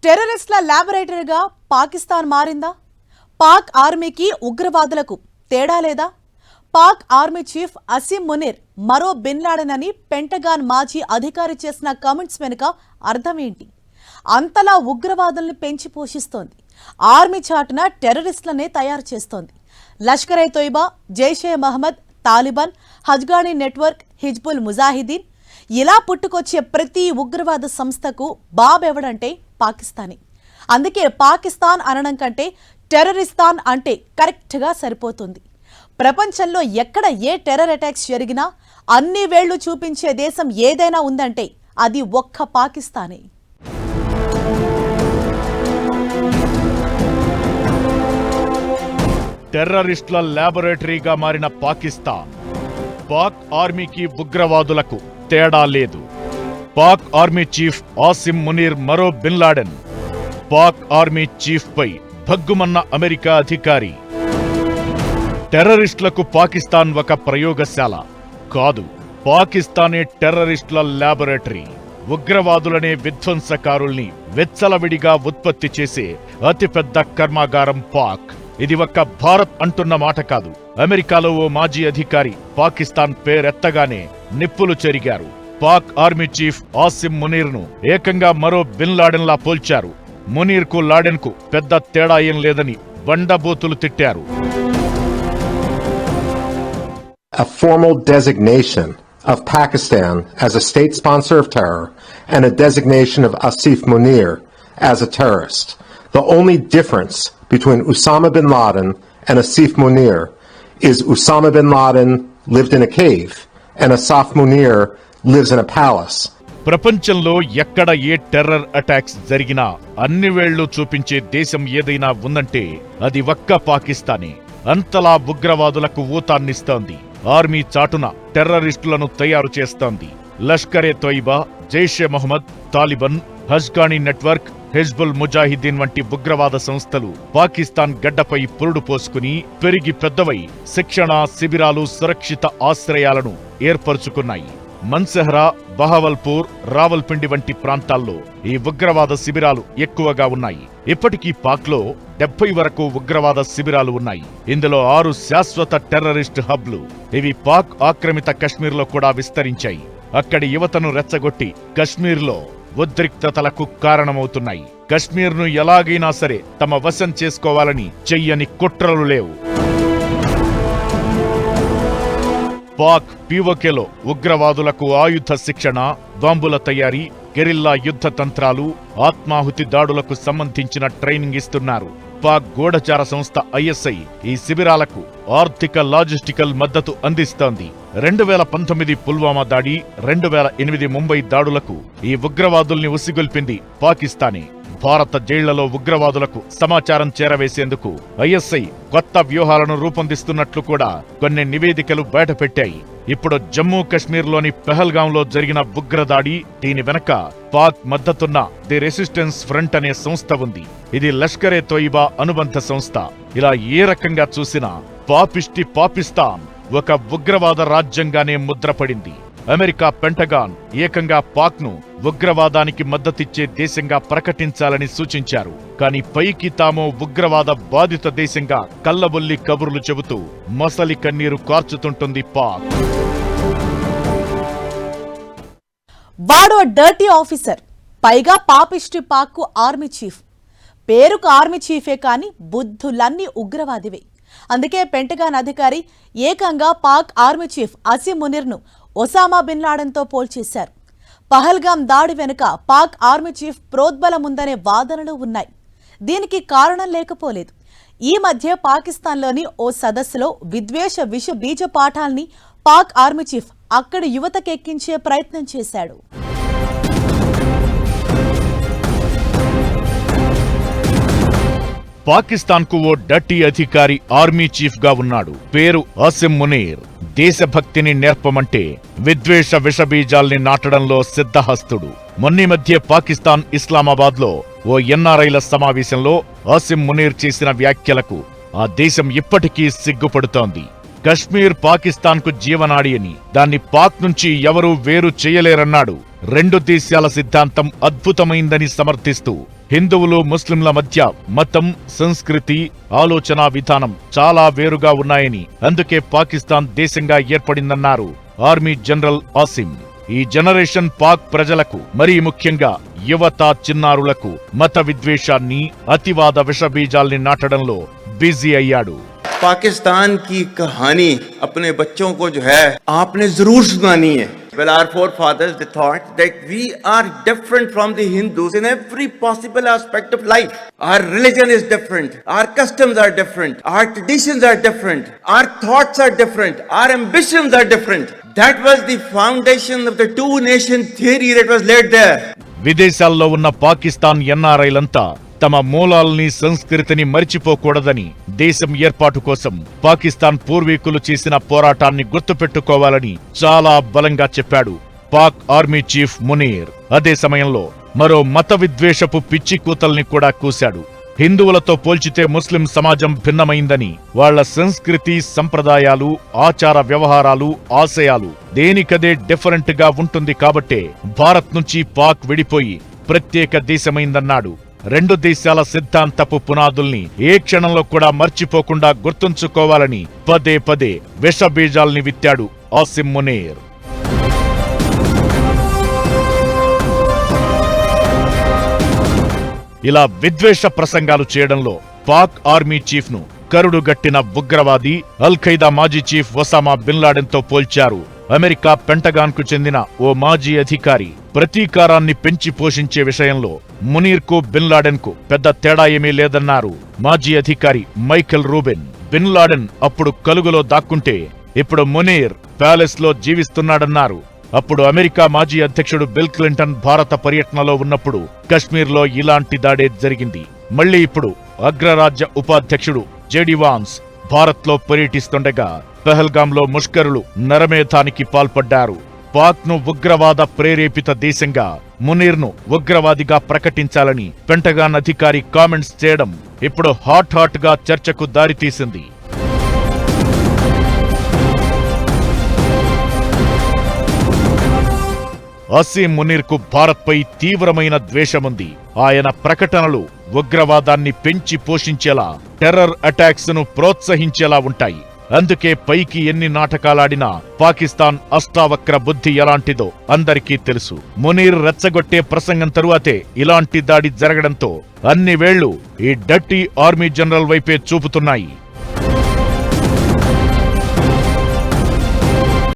టెర్రరిస్టుల ల్యాబొరేటరీగా పాకిస్తాన్ మారిందా? పాక్ ఆర్మీకి ఉగ్రవాదులకు తేడా లేదా? పాక్ ఆర్మీ చీఫ్ అసీం మునీర్ మరో బిన్ లాడెన్ అని పెంటగాన్ మాజీ అధికారి చేసిన కామెంట్స్ వెనుక అర్థమేంటి? అంతలా ఉగ్రవాదుల్ని పెంచి పోషిస్తోంది. ఆర్మీ చాటున టెర్రరిస్టులనే తయారు చేస్తోంది. లష్కర్ ఏ తోయిబా, జైషే మహమ్మద్, తాలిబాన్, హజ్గానీ నెట్వర్క్, హిజ్బుల్ ముజాహిదీన్ ఇలా పుట్టుకొచ్చే ప్రతి ఉగ్రవాద సంస్థకు బాబెవడంటే పాకిస్తానీ. అందుకే పాకిస్తాన్ అనడం కంటే టెర్రరిస్తాన్ అంటే కరెక్ట్గా సరిపోతుంది. ప్రపంచంలో ఎక్కడ ఏ టెర్రర్ అటాక్స్ జరిగినా అన్ని వేళ్లు చూపించే దేశం ఏదైనా ఉందంటే అది ఒక్క పాకిస్తానే. టెర్రరిస్టుల ల్యాబొరేటరీగా మారిన పాకిస్తాన్. పాక్ ఆర్మీకి ఉగ్రవాదులకు తేడా లేదు. పాక్ ఆర్మీ చీఫ్ ఆసిమ్ మునీర్ మరో bin Laden. Pak army chief పై భగ్గుమన్న అమెరికా అధికారి. టెర్రరిస్టులకు పాకిస్తాన్ ఒక ప్రయోగశాల కాదు, పాకిస్తానే టెర్రరిస్టుల ల్యాబొరేటరీ. ఉగ్రవాదులనే విధ్వంసకారుల్ని వెచ్చలవిడిగా ఉత్పత్తి చేసే అతిపెద్ద కర్మాగారం పాక్. ఇది ఒక్క భారత్ అంటున్న మాట కాదు. అమెరికాలో ఓ మాజీ అధికారి పాకిస్తాన్ పేరెత్తగానే నిప్పులు చెరిగారు. పాక్ ఆర్మీ చీఫ్ ఆసిమ్ మునీర్ ను ఏకంగా మరో బిన్ లాడెన్ లా పోల్చారు. మునీర్ కు లాడెన్ కు పెద్ద తేడా ఏం లేదని బండబూతులు తిట్టారు. A formal designation of Pakistan as a state sponsor of terror and a designation of Asif Munir as a terrorist. The only difference between Osama bin Laden and Asif Munir is Osama bin Laden lived in a cave and Asif Munir lives in a palace. ప్రపంచంలో ఎక్కడ ఏ terror attacks జరిగినా అన్ని వేళ్లు చూపించే దేశం ఏదైనా ఉందంటే అది ఒక్క పాకిస్తానే. అంతలా ఉగ్రవాదులకు ఊతాన్నిస్తోంది. ఆర్మీ చాటున టెర్రరిస్టులను తయారు చేస్తోంది. లష్కర్ ఏ తోయిబా, జైషే మహమ్మద్, తాలిబాన్, హజ్గానీ నెట్వర్క్, హిజ్బుల్ ముజాహిదీన్ వంటి ఉగ్రవాద సంస్థలు పాకిస్తాన్ గడ్డపై పురుడు పోసుకుని పెరిగి పెద్దవై శిక్షణ శిబిరాలు, సురక్షిత ఆశ్రయాలను ఏర్పరుచుకున్నాయి. మన్సెహ్రా, బహవల్పూర్, రావల్పిండి వంటి ప్రాంతాల్లో ఈ ఉగ్రవాద శిబిరాలు ఎక్కువగా ఉన్నాయి. ఇప్పటికీ పాక్లో 70 వరకు ఉగ్రవాద శిబిరాలు ఉన్నాయి. ఇందులో 6 శాశ్వత టెర్రరిస్ట్ హబ్లు. ఇవి పాక్ ఆక్రమిత కశ్మీర్లో కూడా విస్తరించాయి. అక్కడి యువతను రెచ్చగొట్టి కశ్మీర్లో ఉద్రిక్తతలకు కారణమవుతున్నాయి. కశ్మీర్ను ఎలాగైనా సరే తమ వశం చేసుకోవాలని చెయ్యని కుట్రలు లేవు. పాక్ పీఓకేలో ఉగ్రవాదులకు ఆయుధ శిక్షణ, బాంబుల తయారీ, గెరిల్లా యుద్ధ తంత్రాలు, ఆత్మాహుతి దాడులకు సంబంధించిన ట్రైనింగ్ ఇస్తున్నారు. పాక్ గూఢచార సంస్థ ఐఎస్ఐ ఈ శిబిరాలకు ఆర్థిక, లాజిస్టికల్ మద్దతు అందిస్తోంది. 2019 పుల్వామా దాడి, 2008 ముంబై దాడులకు ఈ ఉగ్రవాదుల్ని ఉసిగొల్పింది పాకిస్తానే. భారత జైళ్లలో ఉగ్రవాదులకు సమాచారం చేరవేసేందుకు ఐఎస్ఐ కొత్త వ్యూహాలను రూపొందిస్తున్నట్లు కూడా కొన్ని నివేదికలు బయటపెట్టాయి. ఇప్పుడు జమ్మూ కశ్మీర్లోని పెహల్గాంలో జరిగిన ఉగ్రదాడి, దీని వెనక పాక్ మద్దతున్న ది రెసిస్టెన్స్ ఫ్రంట్ అనే సంస్థ ఉంది. ఇది లష్కర్ ఏ తోయిబా అనుబంధ సంస్థ. ఇలా ఏ రకంగా చూసినా పాపిష్టి పాకిస్తాన్ ఒక ఉగ్రవాద రాజ్యంగానే ముద్రపడింది. అమెరికా పెంటగాన్ ఏకంగా పాక్ను ఉగ్రవాదానికి మద్దతిచ్చే దేశంగా ప్రకటించాలని సూచించారు. కానీ పైకి తాము ఉగ్రవాద బాధిత దేశంగా కల్లబొల్లి కబుర్లు చెబుతూ మొసలి కన్నీరు కార్చుతుంటుంది పాక్. వాడు డర్టీ ఆఫీసర్, పైగా పాపిష్టి పాక్కు ఆర్మీ చీఫ్. పేరుకు ఆర్మీ చీఫే కానీ బుద్ధులన్నీ ఉగ్రవాదివే. అందుకే పెంటగాన్ అధికారి ఏకంగా పాక్ ఆర్మీ చీఫ్ అసీం మునీర్ను ఒసామా బిన్ లాడెన్తో పోల్చేశారు. పహల్గాం దాడి వెనుక పాక్ ఆర్మీ చీఫ్ ప్రోద్బలం ఉందనే వాదనలు ఉన్నాయి. దీనికి కారణం లేకపోలేదు. ఈ మధ్య పాకిస్తాన్లోని ఓ సదస్సులో విద్వేష విష బీజ పాఠాల్ని పాక్ ఆర్మీ చీఫ్ అక్కడి యువతకెక్కించే ప్రయత్నం చేశాడు. పాకిస్తాన్ కు ఓ డర్టీ అధికారి ఆర్మీ చీఫ్ గా ఉన్నాడు. పేరు ఆసిమ్ మునీర్. దేశభక్తిని నేర్పమంటే విద్వేష విషబీజాల్ని నాటడంలో సిద్ధహస్తుడు. మొన్నీ మధ్య పాకిస్తాన్ ఇస్లామాబాద్ లో ఓ ఎన్ఆర్ఐల సమావేశంలో ఆసిమ్ మునీర్ చేసిన వ్యాఖ్యలకు ఆ దేశం ఇప్పటికీ సిగ్గుపడుతోంది. కశ్మీర్ పాకిస్తాన్ కు జీవనాడి అని, దాన్ని పాక్ నుంచి ఎవరూ వేరు చేయలేరన్నాడు. 2 దేశాల సిద్ధాంతం అద్భుతమైందని సమర్థిస్తూ హిందువులు ముస్లింల మధ్య మతం, సంస్కృతి, ఆలోచనా విధానం చాలా వేరుగా ఉన్నాయని, అందుకే పాకిస్తాన్ దేశంగా ఏర్పడిందన్నారు ఆర్మీ జనరల్ ఆసిం. ఈ జనరేషన్ పాక్ ప్రజలకు, మరీ ముఖ్యంగా యువత, చిన్నారులకు మత విద్వేషాన్ని, అతివాద విషబీజాల్ని నాటడంలో బిజీ అయ్యాడు. पाकिस्तान की कहानी अपने बच्चों को जो है आपने जरूर सुनानी है. Well, our forefathers, they thought that we are different from the Hindus in every possible aspect of life. Our religion is different. Our customs are different. Our traditions are different. Our thoughts are different. Our ambitions are different. That was the foundation of the two-nation theory that was laid there. విదేశాల్లో ఉన్న పాకిస్తాన్ ఎన్ఆర్ఐలంతా తమ మూలాల్ని, సంస్కృతిని మరిచిపోకూడదని, దేశం ఏర్పాటు కోసం పాకిస్తాన్ పూర్వీకులు చేసిన పోరాటాన్ని గుర్తుపెట్టుకోవాలని చాలా బలంగా చెప్పాడు పాక్ ఆర్మీ చీఫ్ మునీర్. అదే సమయంలో మరో మత విద్వేషపు పిచ్చి కూతల్ని కూడా కూశాడు. హిందువులతో పోల్చితే ముస్లిం సమాజం భిన్నమైందని, వాళ్ల సంస్కృతి, సంప్రదాయాలు, ఆచార వ్యవహారాలు, ఆశయాలు దేనికదే డిఫరెంట్ గా ఉంటుంది కాబట్టే భారత్ నుంచి పాక్ విడిపోయి ప్రత్యేక దేశమైందన్నాడు. రెండు దేశాల సిద్ధాంతపు పునాదుల్ని ఏ క్షణంలో కూడా మర్చిపోకుండా గుర్తుంచుకోవాలని పదే పదే విషబీజాల్ని విత్తాడు ఆసిం మునీర్. ఇలా విద్వేష ప్రసంగాలు చేయడంలో పాక్ ఆర్మీ చీఫ్ ను కరుడుగట్టిన ఉగ్రవాది, అల్ ఖైదా మాజీ చీఫ్ ఒసామా బిన్ లాడెన్ తో పోల్చారు అమెరికా పెంటగాన్ కు చెందిన ఓ మాజీ అధికారి. ప్రతీకారాన్ని పెంచి పోషించే విషయంలో మునీర్ కు, బిన్ లాడెన్ కు పెద్ద తేడా ఏమీ లేదన్నారు మాజీ అధికారి మైకెల్ రూబెన్. బిన్ లాడెన్ అప్పుడు కలుగులో దాక్కుంటే ఇప్పుడు మునీర్ ప్యాలెస్ లో జీవిస్తున్నాడన్నారు. అప్పుడు అమెరికా మాజీ అధ్యక్షుడు బిల్ క్లింటన్ భారత పర్యటనలో ఉన్నప్పుడు కశ్మీర్లో ఇలాంటి దాడే జరిగింది. మళ్లీ ఇప్పుడు అగ్రరాజ్య ఉపాధ్యక్షుడు జేడీ వాన్స్ భారత్లో పర్యటిస్తుండగా పహల్గాంలో ముష్కరులు నరమేధానికి పాల్పడ్డారు. పాక్ ను ఉగ్రవాద ప్రేరేపిత దేశంగా, మునీర్ ను ఉగ్రవాదిగా ప్రకటించాలని పెంటగాన్ అధికారి కామెంట్స్ చేయడం ఇప్పుడు హాట్ గా చర్చకు దారితీసింది. ఆసిం మునీర్ కు భారత్ పై తీవ్రమైన ద్వేషముంది. ఆయన ప్రకటనలు ఉగ్రవాదాన్ని పెంచి పోషించేలా, టెర్రర్ అటాక్స్ ను ప్రోత్సహించేలా ఉంటాయి. అందుకే పైకి ఎన్ని నాటకాలాడినా పాకిస్తాన్ అష్టావక్ర బుద్ధి ఎలాంటిదో అందరికీ తెలుసు. మునీర్ రెచ్చగొట్టే ప్రసంగం తరువాతే ఇలాంటి దాడి జరగడంతో అన్ని వేళ్లు ఈ డర్టీ ఆర్మీ జనరల్ వైపే చూపుతున్నాయి.